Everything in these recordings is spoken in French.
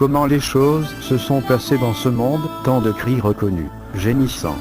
comment les choses se sont passées dans ce monde, tant de cris reconnus, gémissants.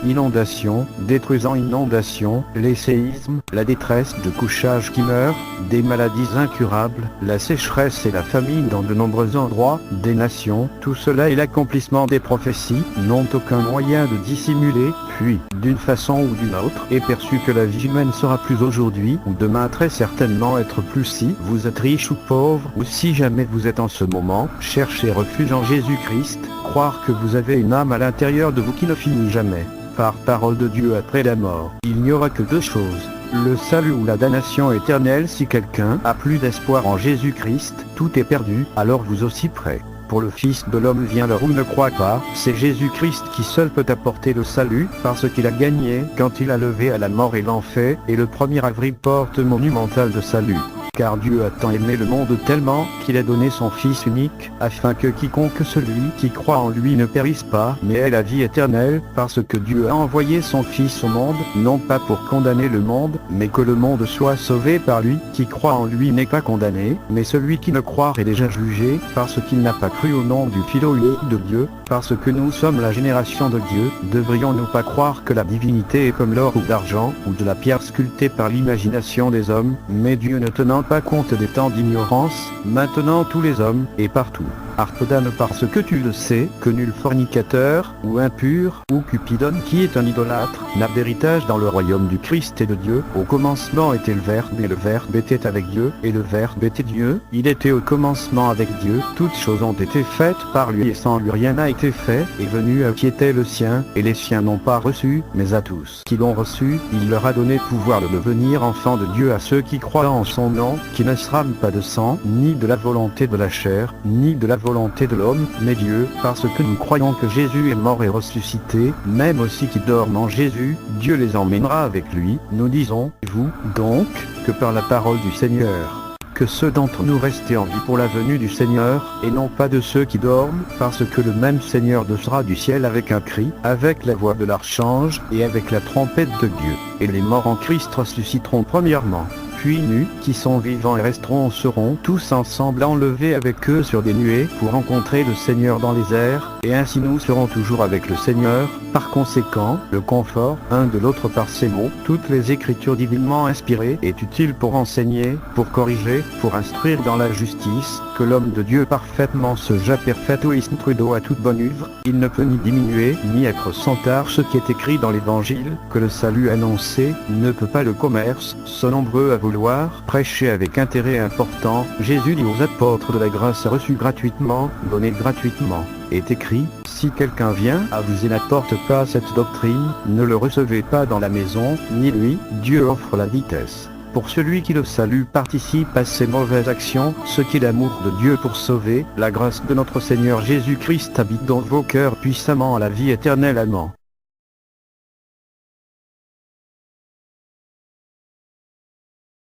Inondations, détruisant inondations, les séismes, la détresse de couchages qui meurent, des maladies incurables, la sécheresse et la famine dans de nombreux endroits, des nations, tout cela est l'accomplissement des prophéties, n'ont aucun moyen de dissimuler, puis, d'une façon ou d'une autre, est perçu que la vie humaine sera plus aujourd'hui ou demain très certainement être plus si vous êtes riche ou pauvre, ou si jamais vous êtes en ce moment, cherchez refuge en Jésus-Christ, croire que vous avez une âme à l'intérieur de vous qui ne finit jamais. Par parole de Dieu après la mort, il n'y aura que deux choses, le salut ou la damnation éternelle. Si quelqu'un a plus d'espoir en Jésus-Christ, tout est perdu, alors vous aussi prêt. Pour le Fils de l'homme vient l'heure où ne croit pas, c'est Jésus-Christ qui seul peut apporter le salut, parce qu'il a gagné quand il a levé à la mort et l'enfer, et le 1er avril porte monumental de salut. Car Dieu a tant aimé le monde tellement, qu'il a donné son Fils unique, afin que quiconque celui qui croit en lui ne périsse pas, mais ait la vie éternelle, parce que Dieu a envoyé son Fils au monde, non pas pour condamner le monde, mais que le monde soit sauvé par lui. Qui croit en lui n'est pas condamné, mais celui qui ne croit est déjà jugé, parce qu'il n'a pas cru au nom du Fils unique de Dieu. Parce que nous sommes la génération de Dieu, devrions-nous pas croire que la divinité est comme l'or ou l'argent, ou de la pierre sculptée par l'imagination des hommes, mais Dieu ne tenant pas compte des temps d'ignorance, maintenant tous les hommes, et partout, ordonne parce que tu le sais, que nul fornicateur, ou impur, ou cupidone qui est un idolâtre, n'a d'héritage dans le royaume du Christ et de Dieu. Au commencement était le Verbe, et le Verbe était avec Dieu, et le Verbe était Dieu. Il était au commencement avec Dieu, toutes choses ont été faites par lui, et sans lui rien n'a été fait, et venu à qui était le sien, et les siens n'ont pas reçu, mais à tous qui l'ont reçu, il leur a donné pouvoir de devenir enfants de Dieu à ceux qui croient en son nom, qui ne srament pas de sang, ni de la volonté de la chair, ni de la volonté de l'homme, mais Dieu, parce que nous croyons que Jésus est mort et ressuscité, même aussi qui dorment en Jésus, Dieu les emmènera avec lui. Nous disons, vous, donc, que par la parole du Seigneur, que ceux d'entre nous restent en vie pour la venue du Seigneur, et non pas de ceux qui dorment, parce que le même Seigneur descendra du ciel avec un cri, avec la voix de l'archange, et avec la trompette de Dieu, et les morts en Christ ressusciteront premièrement. Puis nous, qui sont vivants et resteront, seront tous ensemble enlevés avec eux sur des nuées, pour rencontrer le Seigneur dans les airs, et ainsi nous serons toujours avec le Seigneur. Par conséquent, le confort, un de l'autre par ces mots, toutes les écritures divinement inspirées, est utile pour enseigner, pour corriger, pour instruire dans la justice, que l'homme de Dieu parfaitement se ja perfetto instruido à toute bonne œuvre. Il ne peut ni diminuer, ni être sans tare ce qui est écrit dans l'Évangile, que le salut annoncé, ne peut pas le commerce, sont nombreux à vouloir prêcher avec intérêt important. Jésus dit aux apôtres de la grâce reçue gratuitement, donnée gratuitement. Est écrit, si quelqu'un vient à vous et n'apporte pas cette doctrine, ne le recevez pas dans la maison, ni lui. Dieu offre la vitesse. Pour celui qui le salue participe à ses mauvaises actions, ce qui est l'amour de Dieu pour sauver, la grâce de notre Seigneur Jésus-Christ habite dans vos cœurs puissamment à la vie éternelle. Amen.